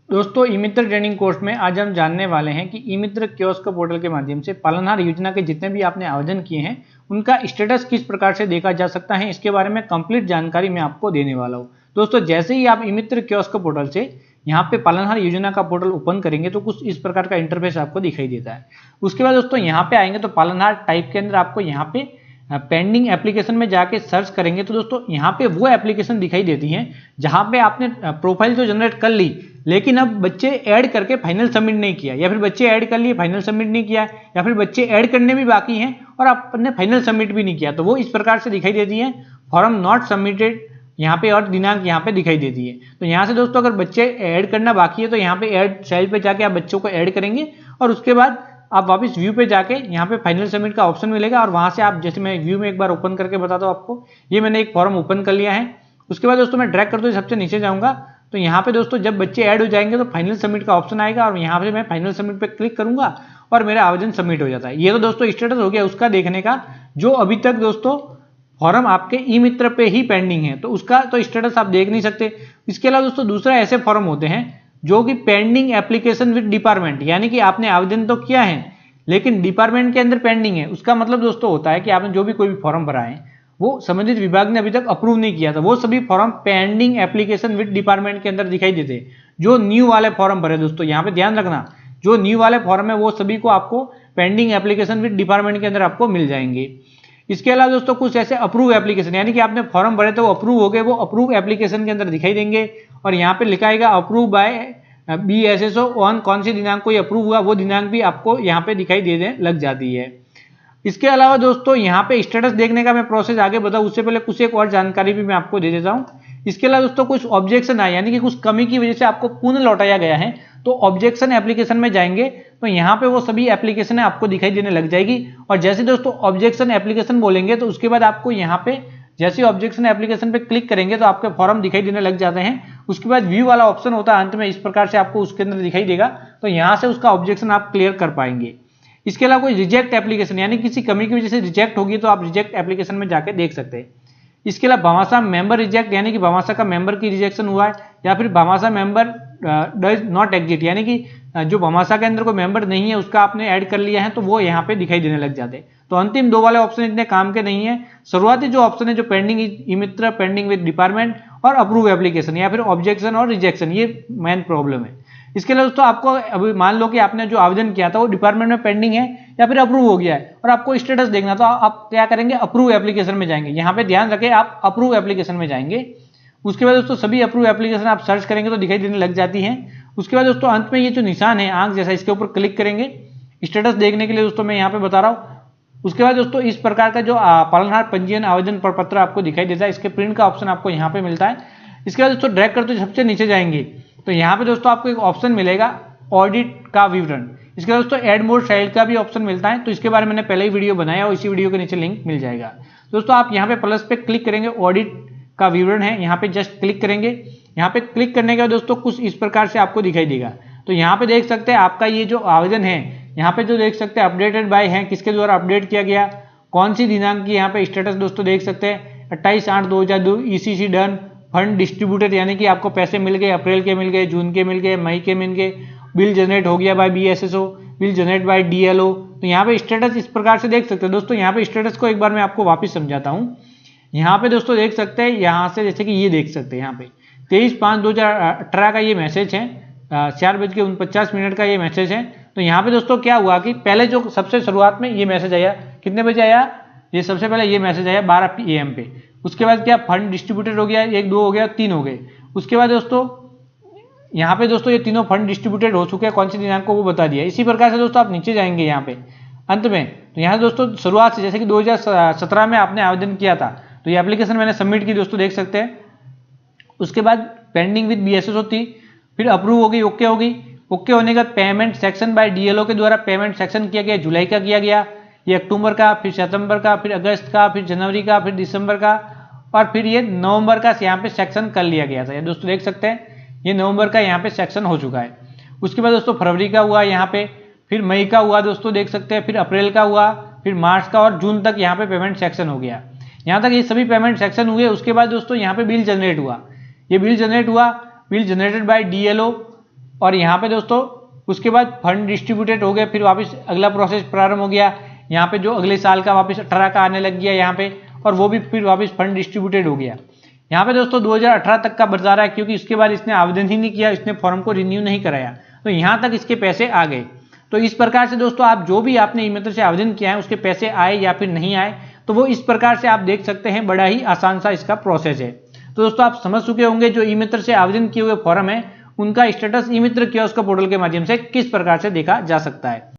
दोस्तों eMitra training course में आज हम जानने वाले हैं कि ई-मित्र कियोस्क पोर्टल के माध्यम से पालनहार योजना के जितने भी आपने आवेदन किए हैं उनका स्टेटस किस प्रकार से देखा जा सकता है, इसके बारे में कंप्लीट जानकारी मैं आपको देने वाला हूं। दोस्तों जैसे ही आप ई-मित्र कियोस्क पोर्टल से यहाँ पे पालनहार योजना का पोर्टल ओपन करेंगे तो कुछ इस प्रकार का इंटरफेस आपको दिखाई देता है। उसके बाद दोस्तों यहाँ पे आएंगे तो पालनहार टाइप के अंदर आपको यहाँ पे पेंडिंग एप्लीकेशन में जाके सर्च करेंगे तो दोस्तों यहाँ पे वो एप्लीकेशन दिखाई देती हैं जहाँ पे आपने प्रोफाइल तो जनरेट कर ली, लेकिन अब बच्चे ऐड करके फाइनल सबमिट नहीं किया, या फिर बच्चे ऐड कर लिए फाइनल सबमिट नहीं किया, या फिर बच्चे ऐड करने भी बाकी हैं और आपने फाइनल सबमिट भी नहीं किया, तो वो इस प्रकार से दिखाई देती है फॉर्म नॉट सबमिटेड यहाँ पे और दिनांक यहाँ पे दिखाई देती है। तो यहाँ से दोस्तों अगर बच्चे ऐड करना बाकी है तो यहाँ पे ऐड चाइल्ड पे जाके आप बच्चों को ऐड करेंगे और उसके बाद आप वापस व्यू पे जाके यहाँ पे फाइनल सबमिट का ऑप्शन मिलेगा और वहां से आप, जैसे मैं व्यू में एक बार ओपन करके बताता हूँ आपको, ये मैंने एक फॉर्म ओपन कर लिया है। उसके बाद दोस्तों मैं ड्रैग करते हुए सबसे नीचे जाऊंगा तो यहाँ पे दोस्तों जब बच्चे ऐड हो जाएंगे तो फाइनल सबमिट का ऑप्शन आएगा और यहाँ पे मैं फाइनल सबमिट पे क्लिक करूंगा और मेरा आवेदन सबमिट हो जाता है। ये तो दोस्तों स्टेटस हो गया उसका देखने का, जो अभी तक दोस्तों फॉर्म आपके ई-मित्र पे ही पेंडिंग है तो उसका तो स्टेटस आप देख नहीं सकते। इसके अलावा दोस्तों दूसरा ऐसे फॉर्म होते हैं जो कि पेंडिंग एप्लीकेशन विद डिपार्टमेंट, यानी कि आपने आवेदन तो किया है लेकिन डिपार्टमेंट के अंदर पेंडिंग है। उसका मतलब दोस्तों होता है कि आपने जो भी कोई भी फॉर्म भरा है वो संबंधित विभाग ने अभी तक अप्रूव नहीं किया था, वो सभी form pending application with department के अंदर दिखाई देते हैं। जो न्यू वाले फॉर्म भरे दोस्तों, यहाँ पे ध्यान रखना, जो न्यू वाले फॉर्म है वो सभी को आपको पेंडिंग एप्लीकेशन विद डिपार्टमेंट के अंदर आपको मिल जाएंगे। इसके अलावा दोस्तों कुछ ऐसे अप्रूव एप्लीकेशन, यानी कि आपने फॉर्म भरे तो वो अप्रूव हो गए, वो अप्रूव एप्लीकेशन के अंदर दिखाई देंगे और यहाँ पे लिखा आएगा अप्रूव बाय BSSO ऑन कौन सी दिनांक को ये अप्रूव हुआ, वो दिनांक भी आपको यहाँ पे दिखाई देने लग जाती है। इसके अलावा दोस्तों यहाँ पे स्टेटस देखने का मैं प्रोसेस आगे बताऊं उससे पहले कुछ एक और जानकारी भी मैं आपको दे देता हूँ। इसके अलावा दोस्तों कुछ ऑब्जेक्शन आए, यानी कि कुछ कमी की वजह से आपको पुनः लौटाया गया है, तो ऑब्जेक्शन एप्लीकेशन में जाएंगे तो यहाँ पे वो सभी एप्लीकेशन आपको दिखाई देने लग जाएगी और जैसे दोस्तों ऑब्जेक्शन एप्लीकेशन बोलेंगे तो उसके बाद आपको यहाँ पे जैसे ऑब्जेक्शन एप्लीकेशन पे क्लिक करेंगे तो आपके फॉर्म दिखाई देने लग जाते हैं। उसके बाद व्यू वाला ऑप्शन होता है अंत में, इस प्रकार से आपको उसके अंदर दिखाई देगा, तो यहाँ से उसका ऑब्जेक्शन आप क्लियर कर पाएंगे। इसके अलावा कोई रिजेक्ट एप्लीकेशन, यानी किसी कमी की वजह से रिजेक्ट होगी तो आप रिजेक्ट एप्लीकेशन में जाके देख सकते हैं। इसके अलावा भामाशाह मेंबर रिजेक्ट, यानी कि भामाशाह का मेंबर की रिजेक्शन हुआ है, या फिर Bhamashah member does not exit, यानी कि जो भामाशाह के अंदर कोई मेंबर नहीं है उसका आपने ऐड कर लिया है तो वो यहाँ पे दिखाई देने लग जाते हैं। तो अंतिम दो वाले ऑप्शन इतने काम के नहीं है। शुरुआती जो ऑप्शन है जो pending eMitra, pending with department और अप्रूव एप्लीकेशन, या फिर ऑब्जेक्शन और रिजेक्शन, ये मेन प्रॉब्लम है। इसके लिए दोस्तों आपको अभी मान लो कि आपने जो आवेदन किया था वो डिपार्टमेंट में पेंडिंग है या फिर अप्रूव हो गया है और आपको स्टेटस देखना, तो आप क्या करेंगे, अप्रूव एप्लीकेशन में जाएंगे। यहाँ पे ध्यान रखें आप अप्रूव एप्लीकेशन में जाएंगे। उसके बाद दोस्तों सभी अप्रूव एप्लीकेशन आप सर्च करेंगे तो दिखाई देने लग जाती हैं। उसके बाद दोस्तों अंत में ये जो निशान है आंख जैसा, इसके ऊपर क्लिक करेंगे स्टेटस देखने के लिए, दोस्तों मैं यहाँ पे बता रहा हूँ। उसके बाद दोस्तों इस प्रकार का जो पालनहार पंजीयन आवेदन प्रपत्र आपको दिखाई देता है, इसके प्रिंट का ऑप्शन आपको यहाँ पे मिलता है। इसके बाद दोस्तों ड्रैग करते सबसे नीचे जाएंगे तो यहाँ पे दोस्तों आपको एक ऑप्शन मिलेगा ऑडिट का विवरण। इसके बाद दोस्तों एड मोर चाइल्ड का भी ऑप्शन मिलता है, तो इसके बारे में मैंने पहले ही वीडियो बनाया और इसी वीडियो के नीचे लिंक मिल जाएगा। दोस्तों आप यहाँ पे प्लस पे क्लिक करेंगे, ऑडिट का विवरण है, यहाँ पे जस्ट क्लिक करेंगे। यहाँ पे क्लिक करने के बाद दोस्तों कुछ इस प्रकार से आपको दिखाई देगा। तो यहाँ पे देख सकते हैं आपका ये जो आवेदन है, यहाँ पे जो देख सकते हैं अपडेटेड बाय है, किसके द्वारा अपडेट किया गया, कौन सी दिनांक की यहाँ पे स्टेटस दोस्तों देख सकते हैं 28/8/2002 ECC डन, फंड डिस्ट्रीब्यूटेड, यानी कि आपको पैसे मिल गए, अप्रैल के मिल गए, जून के मिल गए, मई के मिल गए, बिल जनरेट हो गया by BSSO, bill generate by DLO। तो यहाँ पे स्टेटस इस प्रकार से देख सकते हैं। दोस्तों यहाँ पे स्टेटस को एक बार मैं आपको वापस समझाता हूँ। यहाँ पे दोस्तों देख सकते हैं, यहाँ से जैसे कि ये देख सकते हैं यहाँ पे 23/5/2018 का ये मैसेज है, 4:49 का ये मैसेज है। तो यहाँ पे दोस्तों क्या हुआ कि पहले जो सबसे शुरुआत में ये मैसेज आया, कितने बजे आया, ये सबसे पहले ये मैसेज आया 12 PM पे। उसके बाद क्या फंड डिस्ट्रीब्यूटेड हो गया, 1 2 हो गया, 3 हो गए। उसके बाद दोस्तों यहाँ पे दोस्तों ये तीनों फंड डिस्ट्रीब्यूटेड हो चुके हैं, कौन सी दिनांक को वो बता दिया। इसी प्रकार से दोस्तों आप नीचे जाएंगे यहाँ पे अंत में, तो यहाँ दोस्तों शुरुआत से जैसे कि 2017 में आपने आवेदन किया था तो ये एप्लीकेशन मैंने सबमिट की, दोस्तों देख सकते हैं। उसके बाद पेंडिंग विद BSSO थी, फिर अप्रूव हो गई, ओके हो गई। ओके होने के बाद पेमेंट सेक्शन बाय DLO के द्वारा पेमेंट सेक्शन किया गया, जुलाई का किया गया, ये अक्टूबर का, फिर सितंबर का, फिर अगस्त का, फिर जनवरी का, फिर दिसंबर का और फिर ये नवंबर का यहाँ पे सेक्शन कर लिया गया था। ये दोस्तों देख सकते हैं ये नवंबर का यहाँ पे सेक्शन हो चुका है। उसके बाद दोस्तों फरवरी का हुआ यहाँ पे, फिर मई का हुआ दोस्तों देख सकते हैं, फिर अप्रैल का हुआ, फिर मार्च का और जून तक यहाँ पे पेमेंट सेक्शन हो गया। यहाँ तक ये सभी पेमेंट सेक्शन हुए। उसके बाद दोस्तों यहाँ पे बिल जनरेट हुआ, ये बिल जनरेट हुआ, बिल जनरेटेड बाय DLO और यहाँ पे दोस्तों उसके बाद फंड डिस्ट्रीब्यूटेड हो गए, फिर वापस अगला प्रोसेस प्रारंभ हो गया। यहाँ पे जो अगले साल का वापस 18 का आने लग गया यहाँ पे, और वो भी फिर वापस फंड डिस्ट्रीब्यूटेड हो गया। यहाँ पे दोस्तों 2018 तक का बता रहा है, क्योंकि उसके बाद इसने आवेदन ही नहीं किया, इसने फॉर्म को रिन्यू नहीं कराया, तो यहाँ तक इसके पैसे आ गए। तो इस प्रकार से दोस्तों आप जो भी आपने ई मित्र से आवेदन किया है उसके पैसे आए या फिर नहीं आए, तो वो इस प्रकार से आप देख सकते हैं। बड़ा ही आसान सा इसका प्रोसेस है। तो दोस्तों आप समझ चुके होंगे जो ई मित्र से आवेदन किए हुए फॉर्म है उनका स्टेटस ई मित्र कियोस्क पोर्टल के माध्यम से किस प्रकार से देखा जा सकता है।